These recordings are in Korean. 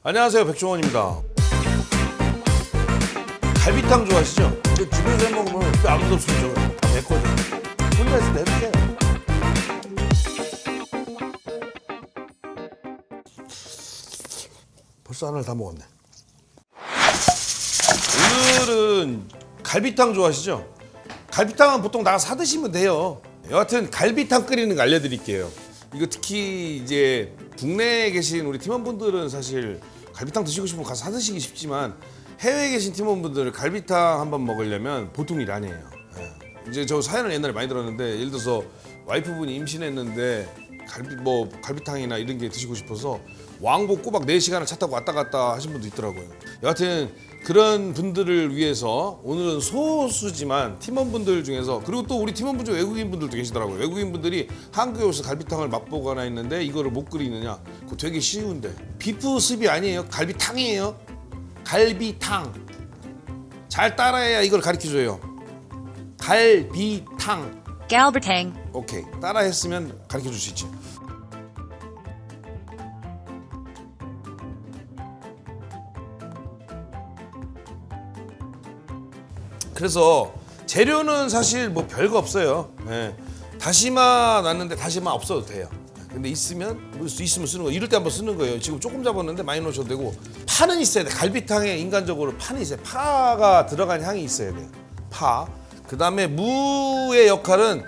안녕하세요, 백종원입니다. 갈비탕 좋아하시죠? 근데 집에서 해 먹으면 아무도 없으면 다 맵거든. 혼자 있을 때 해보세요. 벌써 하나를 다 먹었네. 오늘은 갈비탕 좋아하시죠? 갈비탕은 보통 나가서 사 드시면 돼요. 여하튼 갈비탕 끓이는 거 알려드릴게요. 이거 특히 이제 국내에 계신 우리 팀원분들은 사실 갈비탕 드시고 싶으면 가서 사 드시기 쉽지만 해외에 계신 팀원분들 갈비탕 한번 먹으려면 보통 일 아니에요. 예. 이제 저 사연을 옛날에 많이 들었는데 예를 들어서 와이프분이 임신했는데 갈비탕이나 이런 게 드시고 싶어서 왕복 꼬박 4시간을 차 타고 왔다 갔다 하신 분도 있더라고요. 여하튼 그런 분들을 위해서 오늘은 소수지만 팀원분들 중에서, 그리고 또 우리 팀원분 중 외국인 분들도 계시더라고요. 외국인 분들이 한국에 오셔서 갈비탕을 맛보거나 했는데 이거를 못 끓이느냐. 그거 되게 쉬운데. 비프 스비 아니에요. 갈비탕이에요. 갈비탕. 잘 따라해야 이걸 가르쳐줘요. 갈비탕. Galbertang. 오케이. 따라했으면 가르쳐줄 수 있지. 그래서 재료는 사실 뭐 별거 없어요. 예. 다시마 놨는데 다시마 없어도 돼요. 근데 있으면 쓰는 거. 이럴 때 한번 쓰는 거예요. 지금 조금 잡았는데 많이 넣으셔도 되고. 파는 있어야 돼. 갈비탕에 인간적으로 파는 있어요. 파가 들어간 향이 있어야 돼요. 파. 그다음에 무의 역할은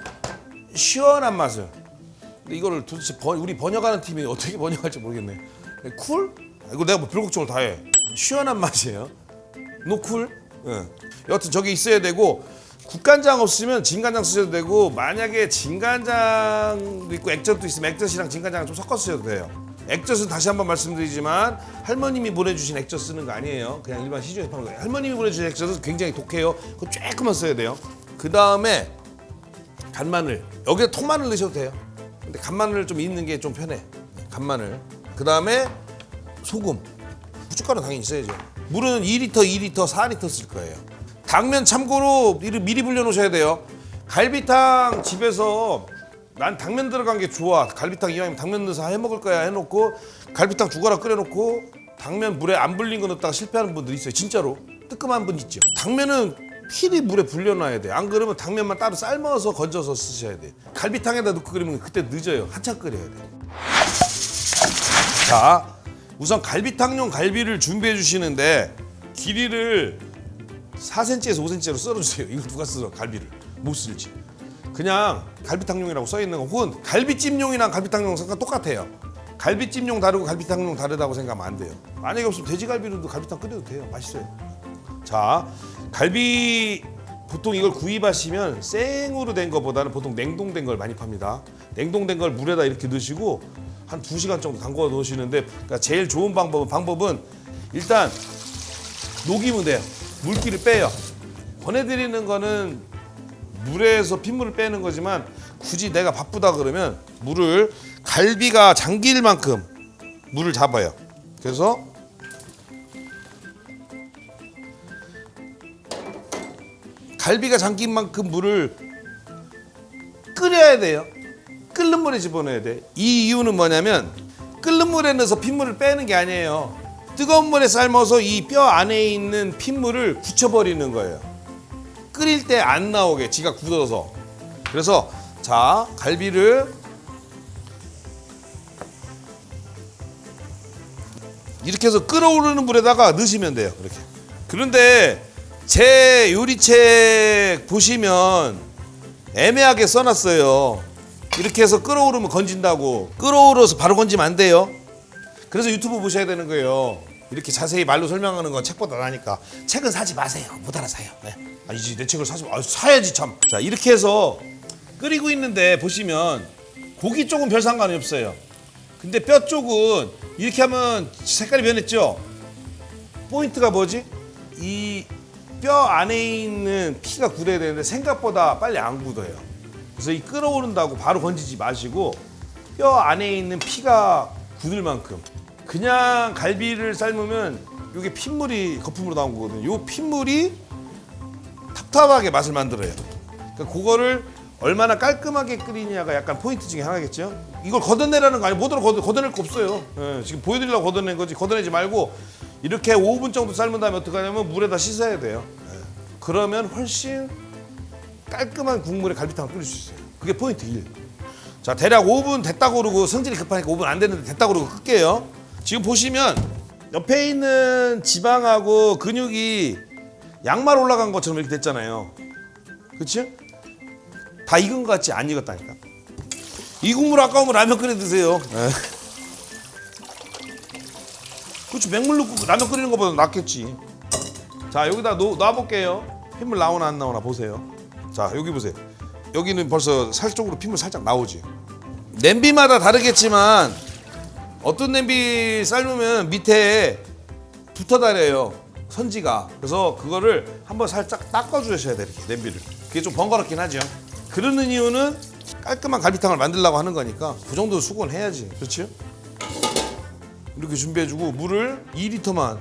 시원한 맛을. 근데 이거를 도대체 우리 번역하는 팀이 어떻게 번역할지 모르겠네. 쿨? 이거 내가 뭐 불국적으로 다 해. 시원한 맛이에요. 노쿨? 예. 여하튼 저게 있어야 되고, 국간장 없으면 진간장 쓰셔도 되고, 만약에 진간장도 있고 액젓도 있으면 액젓이랑 진간장을 좀 섞어 쓰셔도 돼요. 액젓은 다시 한번 말씀드리지만 할머님이 보내주신 액젓 쓰는 거 아니에요. 그냥 일반 시중에서 파는 거예요. 할머님이 보내주신 액젓은 굉장히 독해요. 그거 조금만 써야 돼요. 그 다음에 간마늘. 여기에 통마늘 넣으셔도 돼요. 근데 간마늘 좀 있는 게 좀 편해. 간마늘. 그 다음에 소금. 후춧가루 당연히 있어야죠. 물은 2리터, 2리터, 4리터 쓸 거예요. 당면 참고로 미리 불려 놓으셔야 돼요. 갈비탕 집에서 난 당면 들어간 게 좋아. 갈비탕 이왕이면 당면 넣어서 해 먹을 거야 해놓고 갈비탕 죽어라 끓여놓고 당면 물에 안 불린 거 넣다가 실패하는 분들 있어요. 진짜로. 뜨끔한 분 있죠. 당면은 필히 물에 불려놔야 돼. 안 그러면 당면만 따로 삶아서 건져서 쓰셔야 돼. 갈비탕에다 넣고 끓이면 그때 늦어요. 한참 끓여야 돼. 자, 우선 갈비탕용 갈비를 준비해 주시는데 길이를 4cm에서 5cm로 썰어주세요. 이걸 누가 썰어? 갈비를 못 쓸지. 그냥 갈비탕용이라고 써 있는 거, 혹은 갈비찜용이랑 갈비탕용 상관 똑같아요. 갈비찜용 다르고 갈비탕용 다르다고 생각하면 안 돼요. 만약에 없으면 돼지갈비로도 갈비탕 끓여도 돼요. 맛있어요. 자, 갈비 보통 이걸 구입하시면 생으로 된 것보다는 보통 냉동된 걸 많이 팝니다. 냉동된 걸 물에다 이렇게 넣으시고 한 2시간 정도 담궈 놓으시는데, 그러니까 제일 좋은 방법은 일단 녹이면 돼요. 물기를 빼요. 권해드리는 거는 물에서 핏물을 빼는 거지만 굳이 내가 바쁘다 그러면 갈비가 잠길 만큼 물을 잡아요. 그래서 갈비가 잠긴 만큼 물을 끓여야 돼요. 끓는 물에 집어넣어야 돼. 이 이유는 뭐냐면 끓는 물에 넣어서 핏물을 빼는 게 아니에요. 뜨거운 물에 삶아서 이 뼈 안에 있는 핏물을 굳혀버리는 거예요. 끓일 때 안 나오게 지가 굳어서. 그래서 자, 갈비를 이렇게 해서 끓어오르는 물에다가 넣으시면 돼요. 이렇게. 그런데 제 요리책 보시면 애매하게 써놨어요. 이렇게 해서 끓어오르면 건진다고. 끓어오르서 바로 건지면 안 돼요. 그래서 유튜브 보셔야 되는 거예요. 이렇게 자세히 말로 설명하는 건 책보다 나으니까. 책은 사지 마세요. 못 알아 사요. 네. 아니지, 내 책을 사지 마. 사야지 참. 자, 이렇게 해서 끓이고 있는데 보시면 고기 쪽은 별 상관이 없어요. 근데 뼈 쪽은 이렇게 하면 색깔이 변했죠. 포인트가 뭐지? 이 뼈 안에 있는 피가 굳어야 되는데 생각보다 빨리 안 굳어요. 그래서 이 끓어오른다고 바로 건지지 마시고 뼈 안에 있는 피가 굳을 만큼. 그냥 갈비를 삶으면 이게 핏물이 거품으로 나온 거거든요. 이 핏물이 텁텁하게 맛을 만들어요. 그러니까 그거를 얼마나 깔끔하게 끓이냐가 약간 포인트 중에 하나겠죠. 이걸 걷어내라는 거 아니에요. 뭐더러 걷어낼 거 없어요. 예, 지금 보여드리려고 걷어낸 거지. 걷어내지 말고 이렇게 5분 정도 삶은 다음에 어떻게 하냐면 물에다 씻어야 돼요. 예. 그러면 훨씬 깔끔한 국물에 갈비탕을 끓일 수 있어요. 그게 포인트 1. 자, 대략 5분 됐다고 그러고 성질이 급하니까 5분 안 됐는데 됐다고 그러고 끌게요. 지금 보시면 옆에 있는 지방하고 근육이 양말 올라간 것처럼 이렇게 됐잖아요. 그렇지? 다 익은 것 같지? 안 익었다니까. 이 국물 아까우면 라면 끓여 드세요. 그렇지, 맹물 넣고 라면 끓이는 것보다 낫겠지. 자, 여기다 놔볼게요. 핏물 나오나 안 나오나 보세요. 자, 여기 보세요. 여기는 벌써 살 쪽으로 핏물 살짝 나오지. 냄비마다 다르겠지만 어떤 냄비 삶으면 밑에 붙어 다녀요, 선지가. 그래서 그거를 한번 살짝 닦아 주셔야 돼요, 이렇게 냄비를. 그게 좀 번거롭긴 하죠. 그러는 이유는 깔끔한 갈비탕을 만들려고 하는 거니까 그 정도 수고는 해야지. 그렇지? 이렇게 준비해주고 물을 2리터만.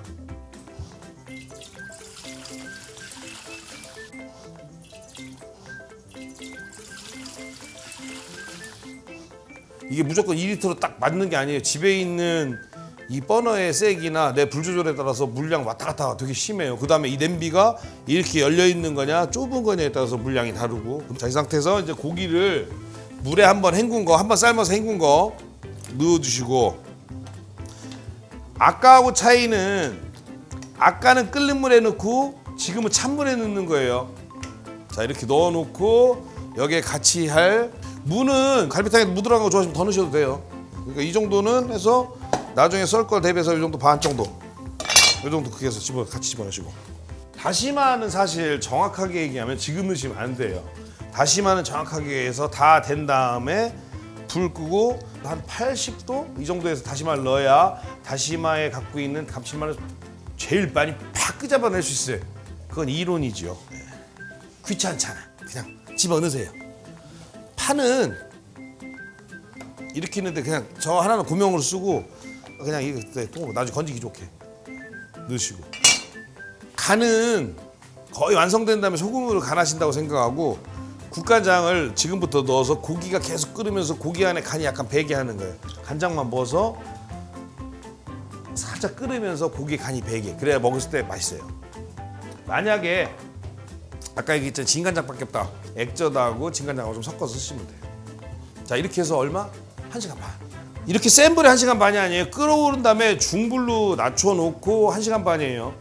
이게 무조건 2리터로 딱 맞는 게 아니에요. 집에 있는 이 버너의 색이나 내 불 조절에 따라서 물량 왔다 갔다 되게 심해요. 그 다음에 이 냄비가 이렇게 열려 있는 거냐 좁은 거냐에 따라서 물량이 다르고. 자, 이 상태에서 이제 고기를 물에 한번 헹군 거, 한번 삶아서 헹군 거 넣어주시고, 아까하고 차이는 아까는 끓는 물에 넣고 지금은 찬물에 넣는 거예요. 자, 이렇게 넣어놓고 여기에 같이 할 무는 갈비탕에 무 들어간 거 좋아하시면 더 넣으셔도 돼요. 그러니까 이 정도는 해서 나중에 썰 걸 대비해서 이 정도 반 정도, 이 정도 크게 해서 같이 집어넣으시고. 다시마는 사실 정확하게 얘기하면 지금 넣으시면 안 돼요. 다시마는 정확하게 해서 다 된 다음에 불 끄고 한 80도 이 정도에서 다시마를 넣어야 다시마에 갖고 있는 감칠맛을 제일 많이 팍 끄잡아낼 수 있어요. 그건 이론이죠. 귀찮잖아. 그냥 집어넣으세요. 파는 이렇게 있는데 그냥 저 하나는 고명으로 쓰고 그냥 이거 또 나중에 건지기 좋게 넣으시고, 간은 거의 완성된 다음에 소금으로 간하신다고 생각하고 국간장을 지금부터 넣어서 고기가 계속 끓으면서 고기 안에 간이 약간 배게 하는 거예요. 간장만 부어서 살짝 끓으면서 고기에 간이 배게, 그래야 먹을 때 맛있어요. 만약에 아까 얘기했잖아요, 진간장밖에 없다. 액젓하고 진간장하고 좀 섞어서 쓰시면 돼요. 자, 이렇게 해서 얼마? 1시간 반. 이렇게 센 불에 1시간 반이 아니에요. 끓어오른 다음에 중불로 낮춰놓고 1시간 반이에요.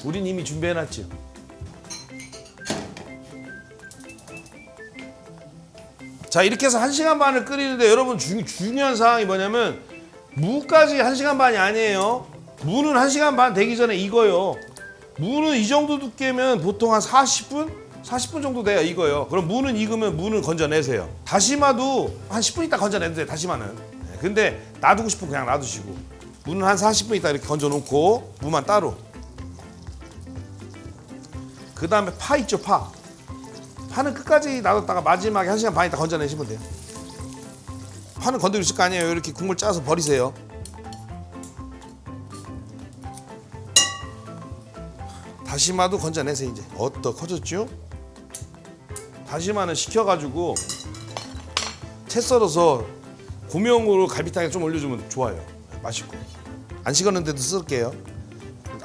우린 이미 준비해놨죠. 자, 이렇게 해서 1시간 반을 끓이는데 여러분 중요한 사항이 뭐냐면 무까지 1시간 반이 아니에요. 무는 1시간 반 되기 전에 익어요. 무는 이 정도 두께면 보통 한 40분 정도 돼야 익어요. 그럼 무는 익으면 무는 건져내세요. 다시마도 한 10분 있다 건져내도 돼요, 다시마는. 근데 놔두고 싶으면 그냥 놔두시고, 무는 한 40분 있다 이렇게 건져놓고 무만 따로. 그 다음에 파 있죠, 파. 파는 끝까지 놔뒀다가 마지막에 1시간 반 있다 건져내시면 돼요. 파는 건드리고 있을 거 아니에요. 이렇게 국물 짜서 버리세요. 다시마도 건져내세요. 이제 커졌죠? 다시마는 식혀가지고 채 썰어서 고명으로 갈비탕에 좀 올려주면 좋아요. 맛있고. 안 식었는데도 쓸게요.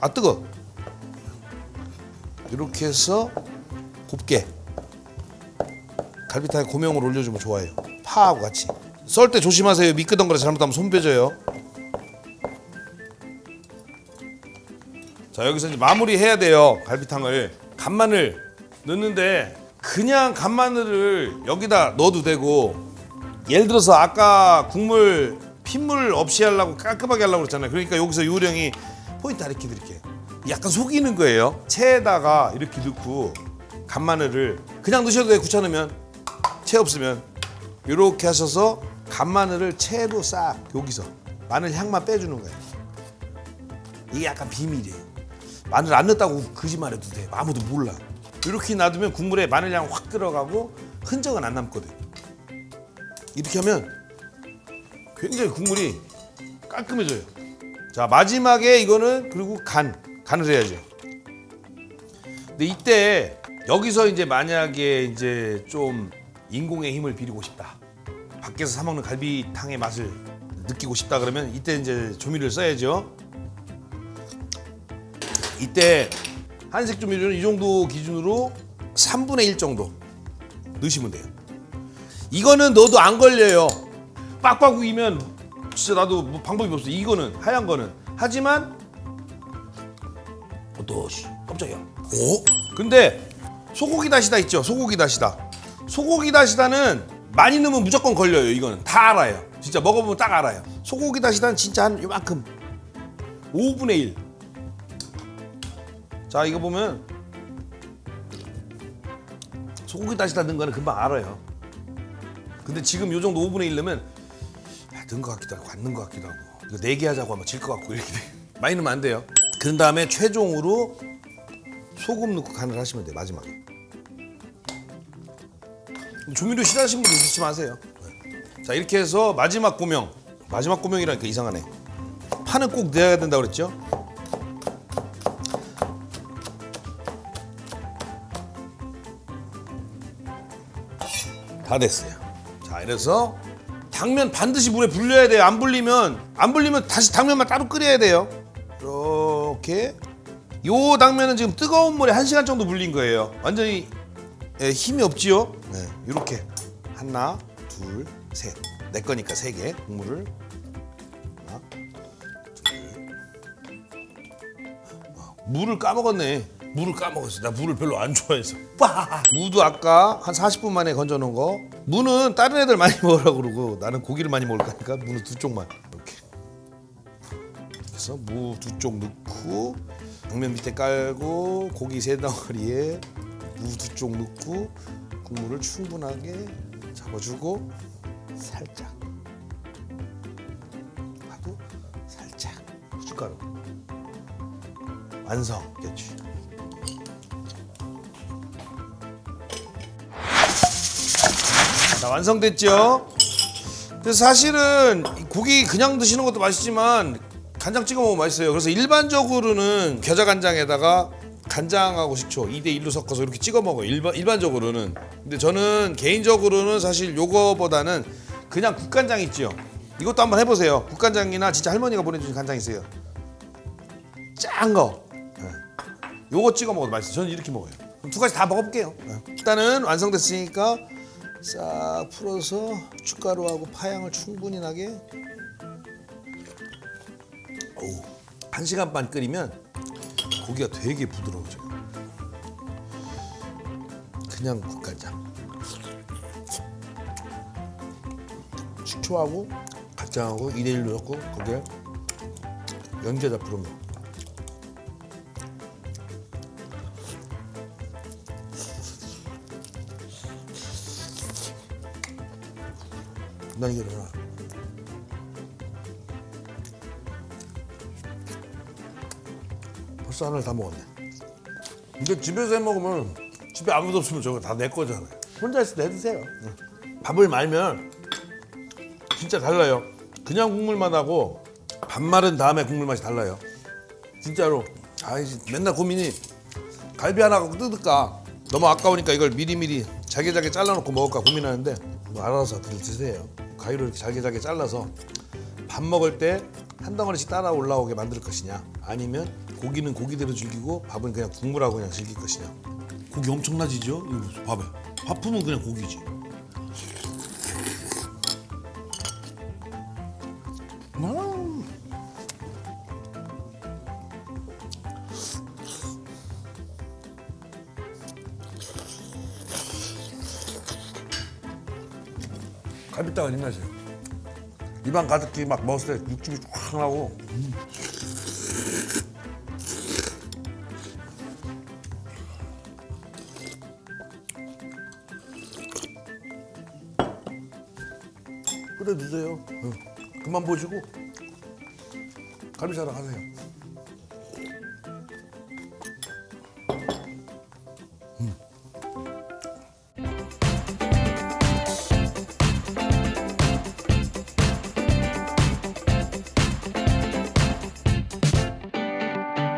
아, 뜨거. 이렇게 해서 곱게 갈비탕에 고명으로 올려주면 좋아요. 파하고 같이. 썰 때 조심하세요. 미끄덩거려 잘못하면 손 벼져요. 자, 여기서 이제 마무리 해야 돼요. 갈비탕을. 간마늘 넣는데 그냥 간마늘을 여기다 넣어도 되고, 예를 들어서 아까 국물 핏물 없이 하려고 깔끔하게 하려고 그랬잖아요. 그러니까 여기서 요령이 포인트 가르쳐 드릴게요. 약간 속이는 거예요. 채에다가 이렇게 넣고 간마늘을 그냥 넣으셔도 돼요. 귀찮으면. 채 없으면 이렇게 하셔서 간마늘을 채로 싹 여기서 마늘 향만 빼주는 거예요. 이게 약간 비밀이에요. 마늘 안 넣었다고 거짓말해도 돼. 아무도 몰라. 이렇게 놔두면 국물에 마늘 향 확 들어가고 흔적은 안 남거든. 이렇게 하면 굉장히 국물이 깔끔해져요. 자, 마지막에 이거는 그리고 간을 해야죠. 근데 이때 여기서 이제 만약에 이제 좀 인공의 힘을 빌리고 싶다. 밖에서 사 먹는 갈비탕의 맛을 느끼고 싶다 그러면 이때 이제 조미료를 써야죠. 이때 한식 조미료는 이 정도 기준으로 3분의 1 정도 넣으시면 돼요. 이거는 넣어도 안 걸려요. 빡빡 우기면 진짜 나도 뭐 방법이 없어. 이거는 하얀 거는. 하지만 어떠시? 깜짝이야. 오? 근데 소고기 다시다 있죠? 소고기 다시다. 소고기 다시다는 많이 넣으면 무조건 걸려요. 이거는 다 알아요. 진짜 먹어보면 딱 알아요. 소고기 다시다는 진짜 한 요만큼 5분의 1. 자, 이거 보면 소고기 다시다 넣은 거는 금방 알아요. 근데 지금 요 정도 5분의 1 넣으면 넣은 것 같기도 하고 안 넣은 것 같기도 하고 이거 4개 하자고 하면 질 것 같고 이렇게 돼. 많이 넣으면 안 돼요. 그 다음에 최종으로 소금 넣고 간을 하시면 돼요. 마지막에. 조미료 싫어하시는 분들 넣지 마세요. 자, 이렇게 해서 마지막 고명. 마지막 고명이라니까 이상하네. 파는 꼭 넣어야 된다고 그랬죠? 다 됐어요. 자, 이래서 당면 반드시 물에 불려야 돼요. 안 불리면 다시 당면만 따로 끓여야 돼요. 이렇게. 요 당면은 지금 뜨거운 물에 1시간 정도 불린 거예요. 완전히 힘이 없지요? 네, 이렇게 하나, 둘, 셋. 내 거니까 3개 국물을 하나, 둘. 물을 까먹었네. 물을 까먹었어. 나 물을 별로 안 좋아해서. 무도 아까 한 40분 만에 건져 놓은 거. 무는 다른 애들 많이 먹으라고 그러고 나는 고기를 많이 먹을 거니까 무는 2쪽만 이렇게. 그래서 무 2쪽 넣고 당면 밑에 깔고 고기 3덩어리에 무 2쪽 넣고 국물을 충분하게 잡아주고 살짝 하고 살짝 후춧가루 완성. 됐지. 자, 완성됐죠? 그래서 사실은 고기 그냥 드시는 것도 맛있지만 간장 찍어 먹으면 맛있어요. 그래서 일반적으로는 겨자간장에다가 간장하고 식초 2대1로 섞어서 이렇게 찍어 먹어요. 일반적으로는. 근데 저는 개인적으로는 사실 요거보다는 그냥 국간장 있죠. 이것도 한번 해보세요. 국간장이나 진짜 할머니가 보내주신 간장 있어요. 짠 거. 요거 찍어 먹어도 맛있어요. 저는 이렇게 먹어요. 그럼 2가지 다 먹어볼게요. 일단은 완성됐으니까 싹 풀어서 후춧가루하고 파향을 충분히 나게. 오, 1시간 반 끓이면 고기가 되게 부드러워져요. 그냥 국간장, 식초하고 간장하고 2대1로 넣고 거기에 연계자 풀으면 난 이게 되나? 벌써 하나를 다 먹었네. 근데 집에서 해 먹으면 집에 아무도 없으면 저거 다 내 거잖아요. 혼자 있을 때 해드세요. 밥을 말면 진짜 달라요. 그냥 국물 맛하고 밥 마른 다음에 국물 맛이 달라요. 진짜로. 맨날 고민이 갈비 하나 갖고 뜯을까 너무 아까우니까 이걸 미리미리 잘게 잘라놓고 먹을까 고민하는데 뭐 알아서 드세요. 가위로 이렇게 잘게 잘라서 밥 먹을 때 한 덩어리씩 따라 올라오게 만들 것이냐, 아니면 고기는 고기대로 즐기고 밥은 그냥 국물하고 그냥 즐길 것이냐. 고기 엄청나지죠? 이거 밥에 밥 품은 그냥 고기지. 갈비탕은 입맛이에요. 입안 가득히 막 먹었을 때 육즙이 확 나고. 끓여 드세요. 그만 보시고 갈비 사러 가세요.